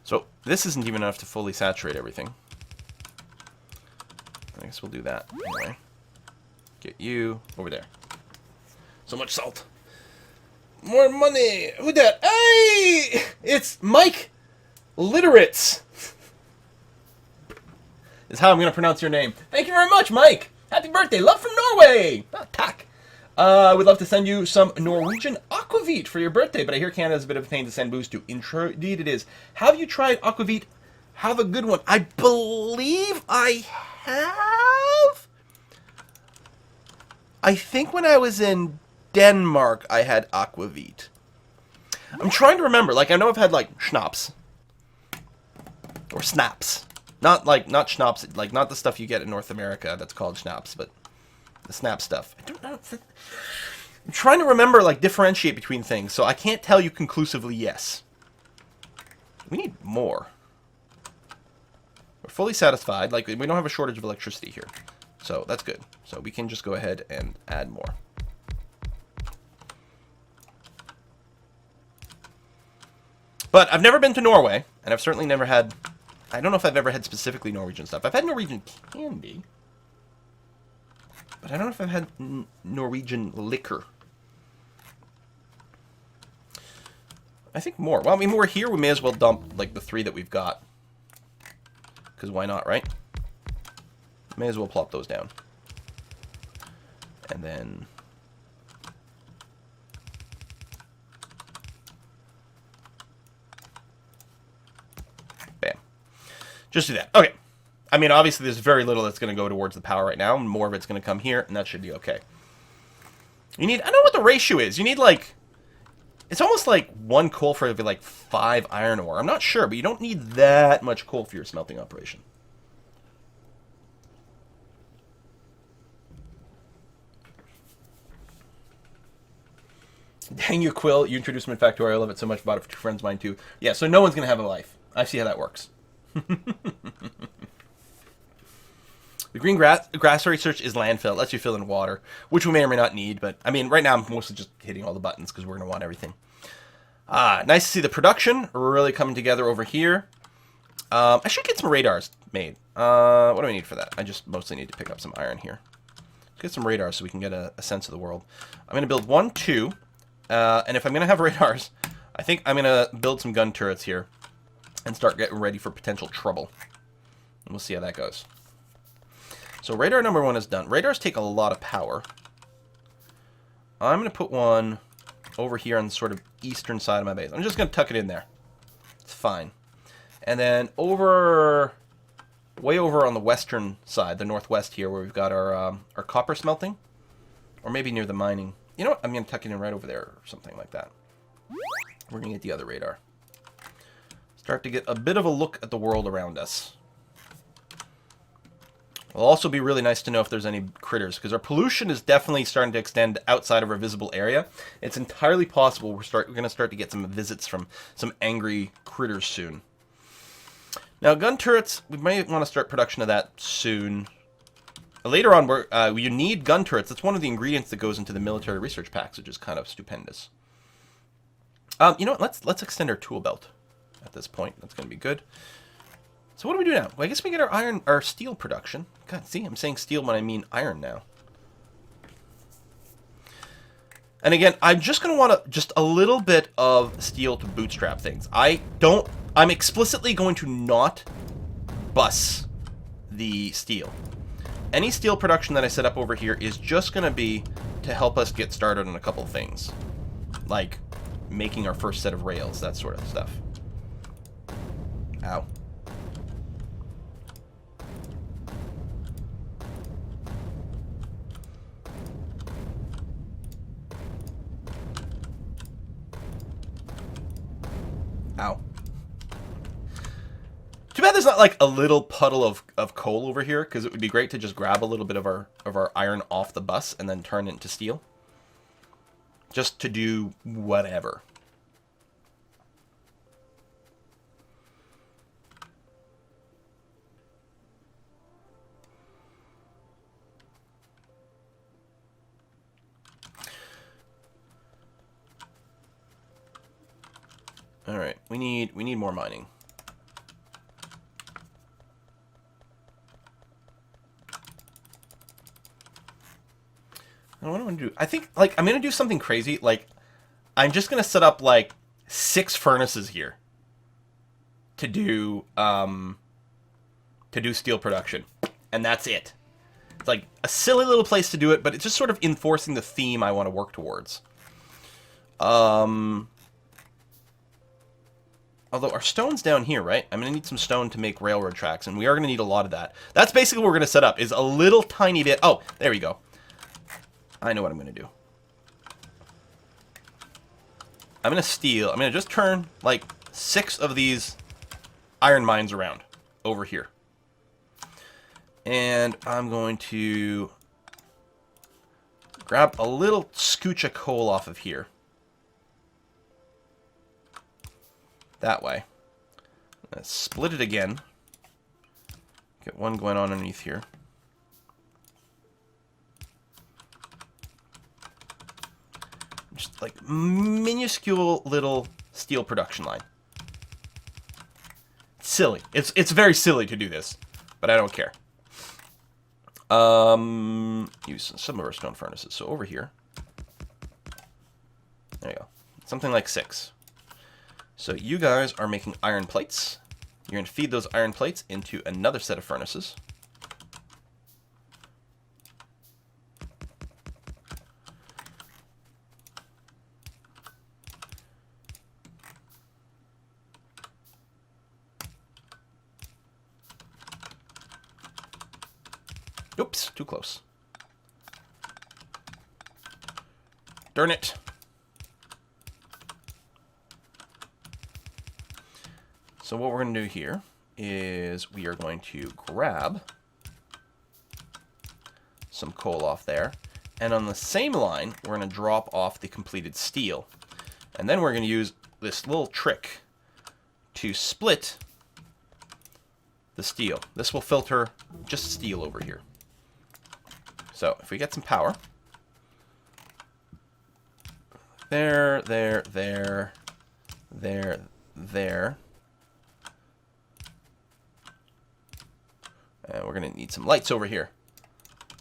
So this isn't even enough to fully saturate everything. I guess we'll do that anyway. Get you over there. So much salt. More money. Who that? Hey! It's Mike Literates. Is how I'm going to pronounce your name. Thank you very much, Mike. Happy birthday. Love from Norway. Ah, tack. I would love to send you some Norwegian aquavit for your birthday, but I hear Canada is a bit of a pain to send booze to. Indeed it is. Have you tried aquavit? Have a good one. I believe I have. I think when I was in Denmark, I had aquavit. I'm trying to remember. Like, I know I've had, like, schnapps. Or snaps. Not schnapps, like, not the stuff you get in North America that's called schnapps, but the snap stuff. I don't know. I'm trying to remember, like, differentiate between things, so I can't tell you conclusively yes. We need more. We're fully satisfied. Like, we don't have a shortage of electricity here. So, that's good. So, we can just go ahead and add more. But I've never been to Norway, and I've certainly never had... I don't know if I've ever had specifically Norwegian stuff. I've had Norwegian candy. But I don't know if I've had Norwegian liquor. I think more. Well, I mean, we're here. We may as well dump, like, the 3 that we've got. Because why not, right? May as well plop those down. And then... bam. Just do that. Okay. I mean, obviously, there's very little that's going to go towards the power right now. More of it's going to come here, and that should be okay. You need... I don't know what the ratio is. You need, like... It's almost like 1 coal for every, like, 5 iron ore. I'm not sure, but you don't need that much coal for your smelting operation. Dang you, Quill. You introduced me in Factorio. I love it so much. Bought it for 2 friends of mine, too. Yeah, so no one's going to have a life. I see how that works. The green grass research is landfill. It lets you fill in water, which we may or may not need. But, I mean, right now I'm mostly just hitting all the buttons because we're going to want everything. Nice to see the production really coming together over here. I should get some radars made. What do I need for that? I just mostly need to pick up some iron here. Let's get some radars so we can get a sense of the world. I'm going to build 1, 2. And if I'm going to have radars, I think I'm going to build some gun turrets here and start getting ready for potential trouble. And we'll see how that goes. So radar number 1 is done. Radars take a lot of power. I'm going to put one over here on the sort of eastern side of my base. I'm just going to tuck it in there. It's fine. And then way over on the western side, the northwest here, where we've got our copper smelting. Or maybe near the mining. You know what? I'm going to tuck it in right over there or something like that. We're going to get the other radar. Start to get a bit of a look at the world around us. It'll also be really nice to know if there's any critters, because our pollution is definitely starting to extend outside of our visible area. It's entirely possible we're going to start to get some visits from some angry critters soon. Now, gun turrets, we might want to start production of that soon. Later on, you need gun turrets. That's one of the ingredients that goes into the military research packs, which is kind of stupendous. You know what? Let's extend our tool belt at this point. That's going to be good. So what do we do now? Well, I guess we get our steel production. God, see, I'm saying steel when I mean iron now. And again, I'm just going to want just a little bit of steel to bootstrap things. I'm explicitly going to not bus the steel. Any steel production that I set up over here is just going to be to help us get started on a couple things. Like making our first set of rails, that sort of stuff. Ow. Ow. Too bad there's not like a little puddle of coal over here, because it would be great to just grab a little bit of our iron off the bus and then turn it into steel. Just to do whatever. All right, we need more mining. I want to do? I think, like, I'm going to do something crazy. Like, I'm just going to set up, like, 6 furnaces here to do steel production. And that's it. It's like a silly little place to do it, but it's just sort of enforcing the theme I want to work towards. Although our stone's down here, right? I'm going to need some stone to make railroad tracks, and we are going to need a lot of that. That's basically what we're going to set up, is a little tiny bit. Oh, there we go. I know what I'm going to do. I'm going to just turn, like, 6 of these iron mines around over here. And I'm going to grab a little scooch of coal off of here. That way. Let's split it again. Get one going on underneath here. Just like minuscule little steel production line. It's silly. It's very silly to do this, but I don't care. Use some of our stone furnaces. So over here. There you go. Something like 6. So you guys are making iron plates. You're going to feed those iron plates into another set of furnaces. Oops, too close. Darn it. So what we're going to do here is we are going to grab some coal off there. And on the same line, we're going to drop off the completed steel. And then we're going to use this little trick to split the steel. This will filter just steel over here. So if we get some power. There. And we're going to need some lights over here.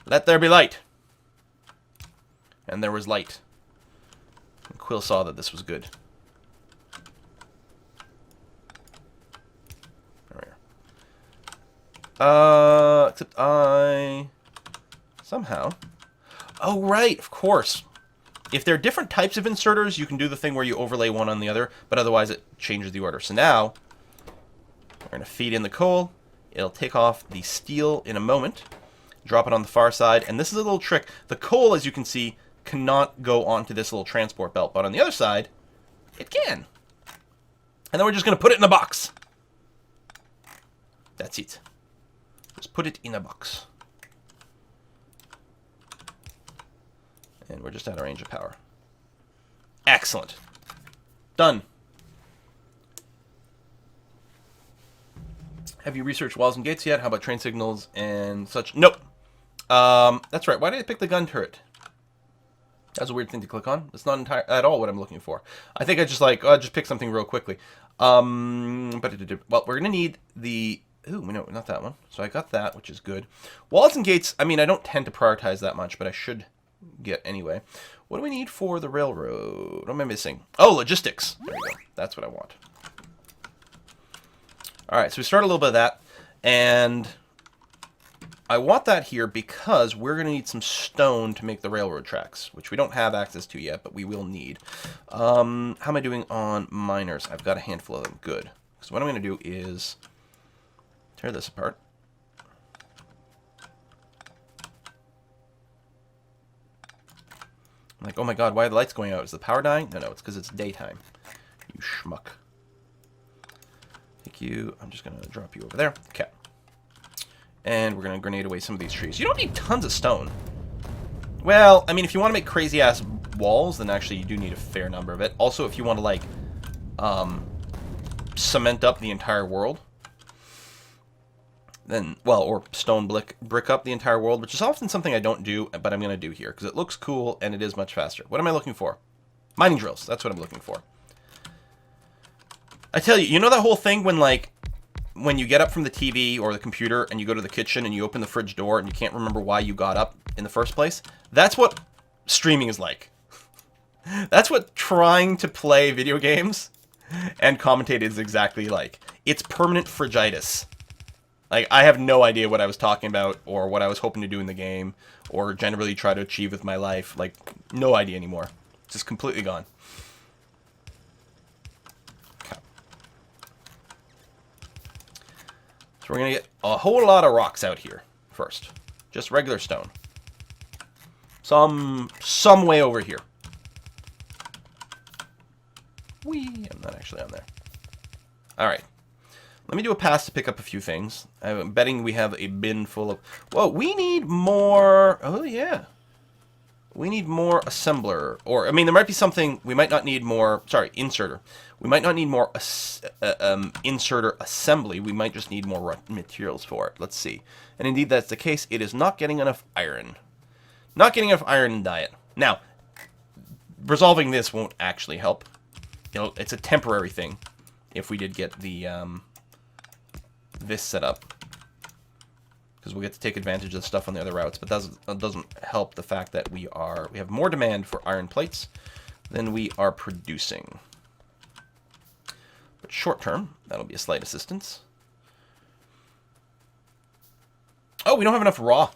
Let there be light. And there was light. And Quill saw that this was good. There we are. Except I... somehow... Oh, right, of course. If there are different types of inserters, you can do the thing where you overlay one on the other, but otherwise it changes the order. So now, we're going to feed in the coal. It'll take off the steel in a moment, drop it on the far side, and this is a little trick. The coal, as you can see, cannot go onto this little transport belt, but on the other side, it can. And then we're just going to put it in a box. That's it. Just put it in a box. And we're just out of range of power. Excellent. Done. Have you researched walls and gates yet? How about train signals and such? Nope. That's right. Why did I pick the gun turret? That's a weird thing to click on. It's not at all what I'm looking for. I think I just just pick something real quickly. Well, we're gonna need the. Ooh, no, not that one. So I got that, which is good. Walls and gates. I mean, I don't tend to prioritize that much, but I should get anyway. What do we need for the railroad? What am I missing? Oh, logistics. There we go. That's what I want. All right, so we start a little bit of that, and I want that here because we're going to need some stone to make the railroad tracks, which we don't have access to yet, but we will need. How am I doing on miners? I've got a handful of them. Good. So what I'm going to do is tear this apart. I'm like, oh my god, why are the lights going out? Is the power dying? No, it's because it's daytime. You schmuck. Thank you. I'm just going to drop you over there. Okay. And we're going to grenade away some of these trees. You don't need tons of stone. Well, I mean, if you want to make crazy-ass walls, then actually you do need a fair number of it. Also, if you want to, like, cement up the entire world, then, well, or stone brick up the entire world, which is often something I don't do, but I'm going to do here, because it looks cool, and it is much faster. What am I looking for? Mining drills. That's what I'm looking for. I tell you, you know that whole thing when, like, when you get up from the TV or the computer and you go to the kitchen and you open the fridge door and you can't remember why you got up in the first place? That's what streaming is like. That's what trying to play video games and commentate is exactly like. It's permanent frigitis. Like, I have no idea what I was talking about or what I was hoping to do in the game or generally try to achieve with my life. Like, no idea anymore. It's just completely gone. Okay. So we're going to get a whole lot of rocks out here first. Just regular stone. Some way over here. Whee! I'm not actually on there. Alright. Let me do a pass to pick up a few things. I'm betting we have a bin full of... Whoa, we need more... Oh, yeah. We need more assembler. Or, I mean, there might be something... We might not need more... Sorry, inserter. We might not need more inserter assembly. We might just need more materials for it. Let's see. And indeed, that's the case. It is not getting enough iron. Not getting enough iron in diet. Now, resolving this won't actually help. It's a temporary thing. If we did get the this set up, because we'll get to take advantage of the stuff on the other routes, but that doesn't help the fact that we have more demand for iron plates than we are producing. But short term, that'll be a slight assistance. Oh, we don't have enough raw.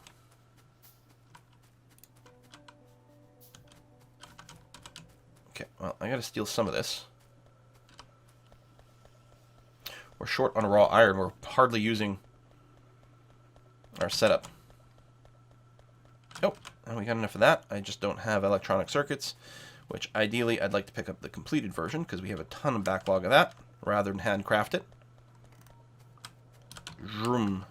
Okay, well, I gotta steal some of this. We're short on raw iron. We're hardly using our setup. Oh, and we got enough of that. I just don't have electronic circuits, which ideally I'd like to pick up the completed version because we have a ton of backlog of that rather than handcraft it. Vroom.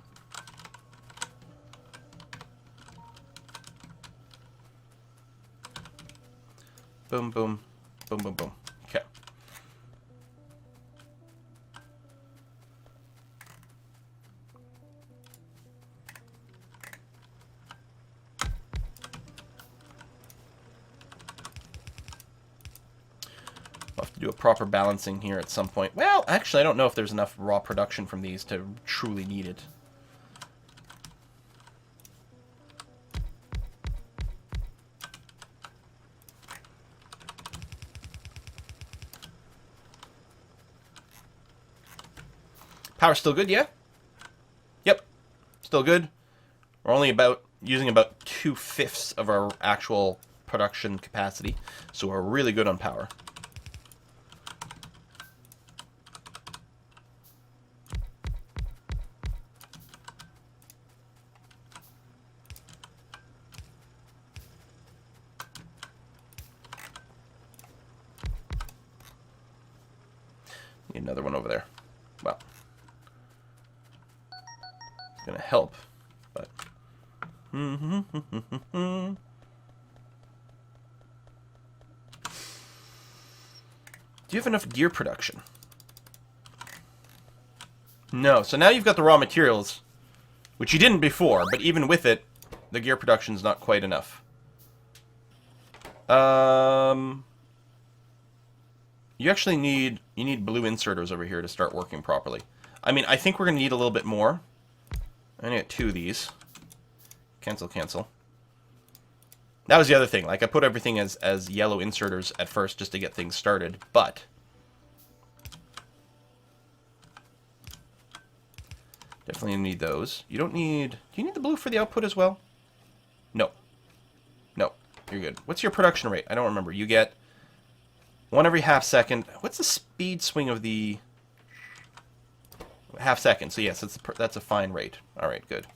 Boom, boom, boom, boom, boom. Okay. We'll have to do a proper balancing here at some point. Well, actually, I don't know if there's enough raw production from these to truly need it. Power's still good, yeah? Yep. Still good. We're only using about 2/5 of our actual production capacity, so we're really good on power. Need another one over there. Well. Gonna help, but do you have enough gear production? No. So now you've got the raw materials, which you didn't before, but even with it, the gear production is not quite enough. You actually need blue inserters over here to start working properly. I mean, I think we're gonna need a little bit more. I need 2 of these. Cancel, cancel. That was the other thing. Like, I put everything as yellow inserters at first just to get things started, but definitely need those. You don't need... Do you need the blue for the output as well? No. No. You're good. What's your production rate? I don't remember. You get 1 every half second. What's the speed swing of the... Half second, so yes, that's a fine rate. All right, good.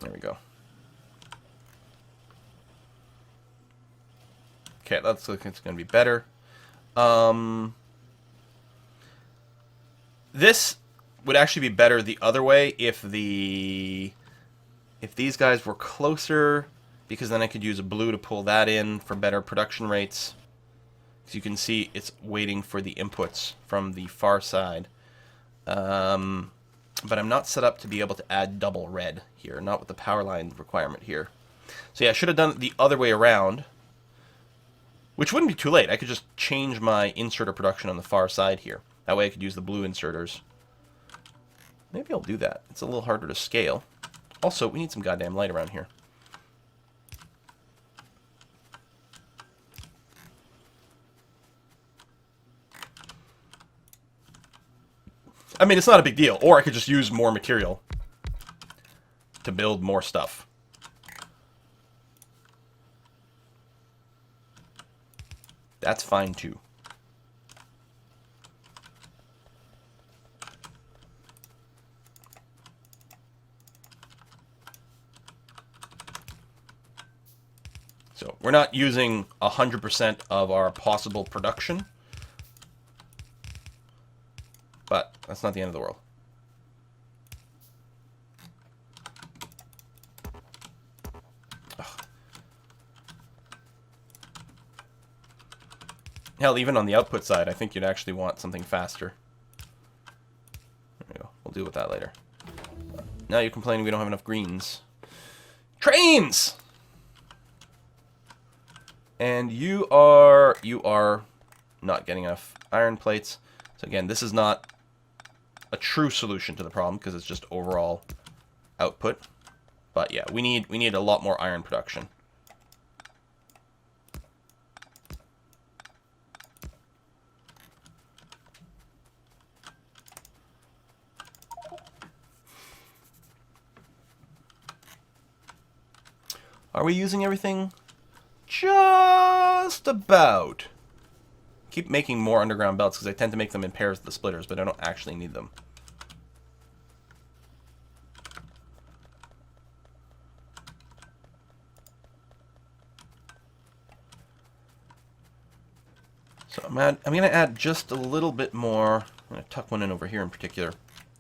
There we go. Okay, that's looking it's going to be better. This would actually be better the other way if these guys were closer, because then I could use a blue to pull that in for better production rates. As you can see, it's waiting for the inputs from the far side. But I'm not set up to be able to add double red here, not with the power line requirement here. So yeah, I should have done it the other way around, which wouldn't be too late. I could just change my inserter production on the far side here. That way I could use the blue inserters Maybe I'll do that. It's a little harder to scale. Also, we need some goddamn light around here. I mean, it's not a big deal. Or I could just use more material to build more stuff. That's fine, too. So we're not using 100% of our possible production, but that's not the end of the world. Ugh. Hell, even on the output side, I think you'd actually want something faster. There we go. We'll deal with that later. Now you're complaining we don't have enough greens. Trains! And you are not getting enough iron plates. So again, this is not a true solution to the problem because it's just overall output. But yeah, we need a lot more iron production. Are we using everything? Just about. Keep making more underground belts because I tend to make them in pairs with the splitters, but I don't actually need them. So I'm going to add just a little bit more. I'm going to tuck one in over here in particular.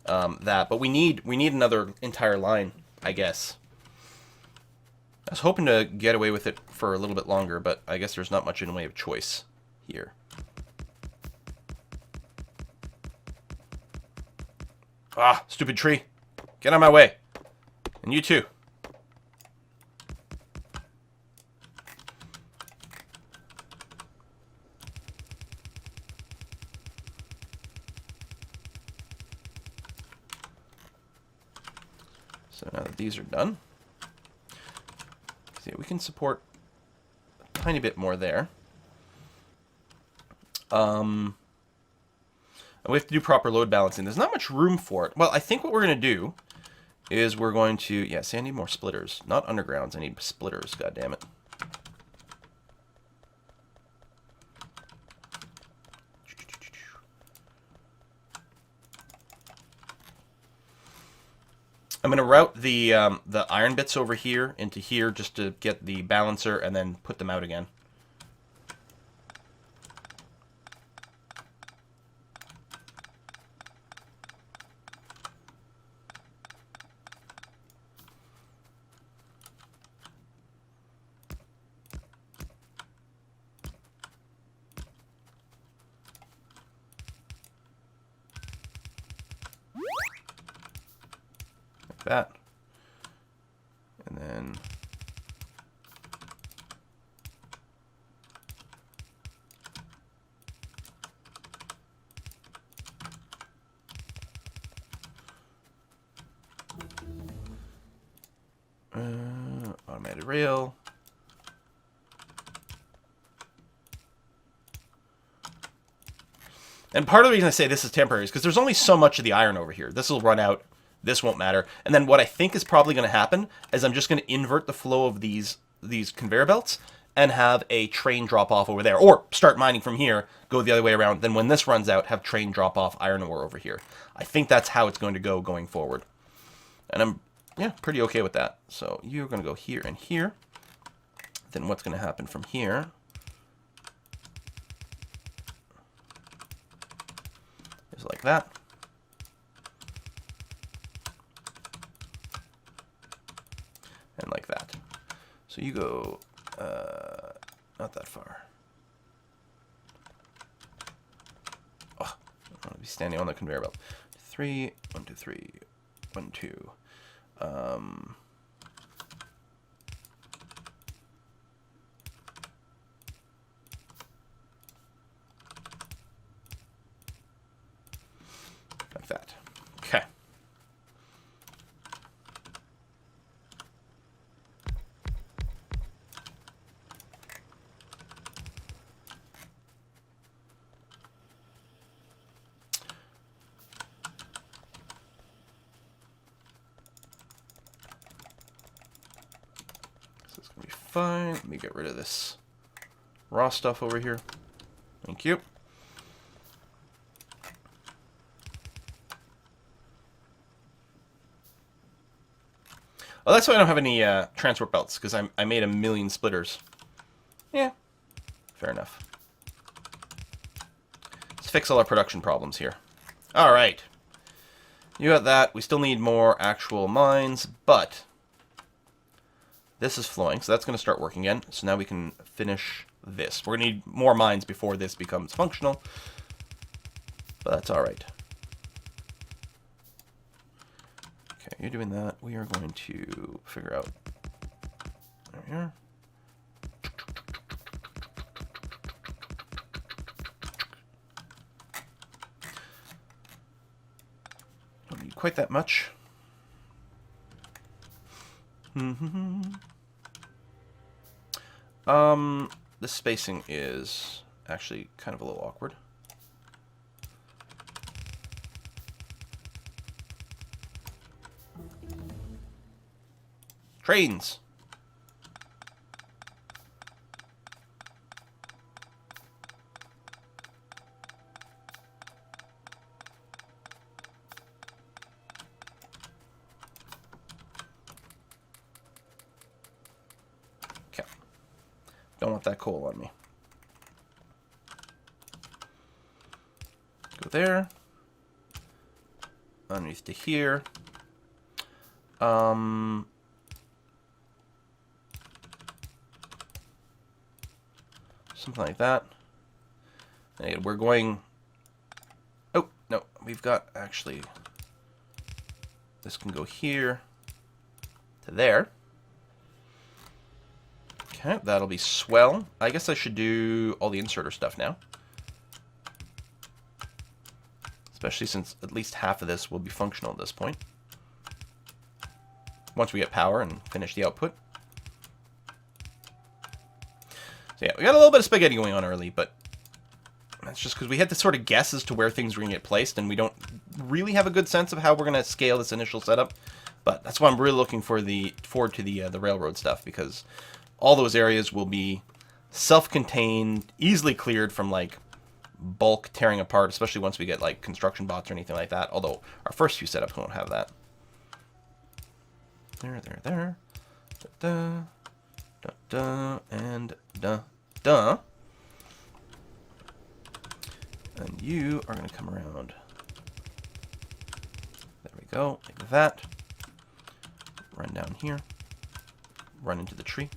But we need another entire line, I guess. I was hoping to get away with it for a little bit longer, but I guess there's not much in the way of choice here. Ah, stupid tree. Get out of my way. And you too. So now that these are done, see, we can support a tiny bit more there. And we have to do proper load balancing. There's not much room for it. Well, I think what we're going to do is we're going to... Yeah, see, I need more splitters. Not undergrounds. I need splitters, goddammit. I'm going to route the iron bits over here into here just to get the balancer and then put them out again. That. And then automated rail. And part of the reason I say this is temporary is because there's only so much of the iron over here. This will run out. This won't matter. And then what I think is probably going to happen is I'm just going to invert the flow of these conveyor belts and have a train drop off over there. Or start mining from here, go the other way around. Then when this runs out, have train drop off iron ore over here. I think that's how it's going to go going forward. And I'm, yeah, pretty okay with that. So you're going to go here and here. Then what's going to happen from here is like that. And like that. So you go, not that far. Oh, I want to be standing on the conveyor belt. 3, 1, 2, 3, 1, 2. Like that. Okay. So it's going to be fine. Let me get rid of this raw stuff over here. Thank you. Oh, that's why I don't have any transport belts, because I made 1,000,000 splitters. Yeah, fair enough. Let's fix all our production problems here. All right. You got that. We still need more actual mines, but this is flowing, so that's going to start working again. So now we can finish this. We're going to need more mines before this becomes functional, but that's all right. Okay, you're doing that. We are going to figure out... There we are. Don't need quite that much. The spacing is actually kind of a little awkward. Trains. Okay. Don't want that coal on me. Go there. Underneath to here. Something like that. And we're going... Oh, no. We've got, actually... This can go here to there. Okay, that'll be swell. I guess I should do all the inserter stuff now. Especially since at least half of this will be functional at this point. Once we get power and finish the output. So yeah, we got a little bit of spaghetti going on early, but that's just because we had to sort of guess as to where things were going to get placed, and we don't really have a good sense of how we're going to scale this initial setup. But that's why I'm really looking forward to the railroad stuff, because all those areas will be self-contained, easily cleared from like bulk tearing apart, especially once we get like construction bots or anything like that. Although our first few setups won't have that. There. Da, da, da, and da. And you are going to come around. There we go, like that. Run down here. Run into the tree.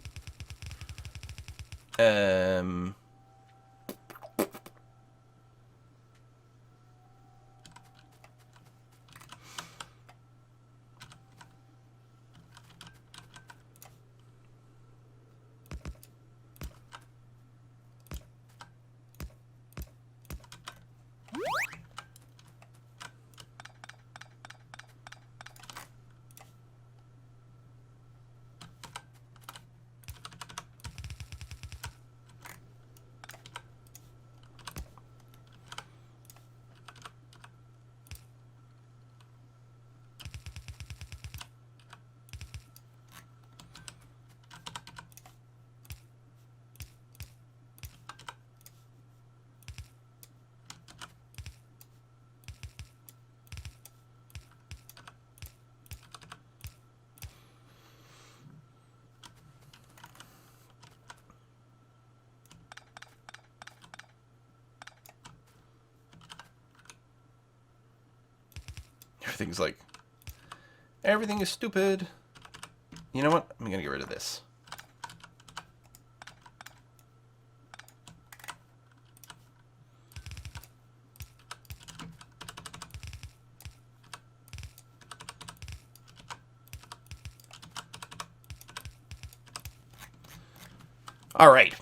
Everything is stupid. You know what? I'm going to get rid of this. All right.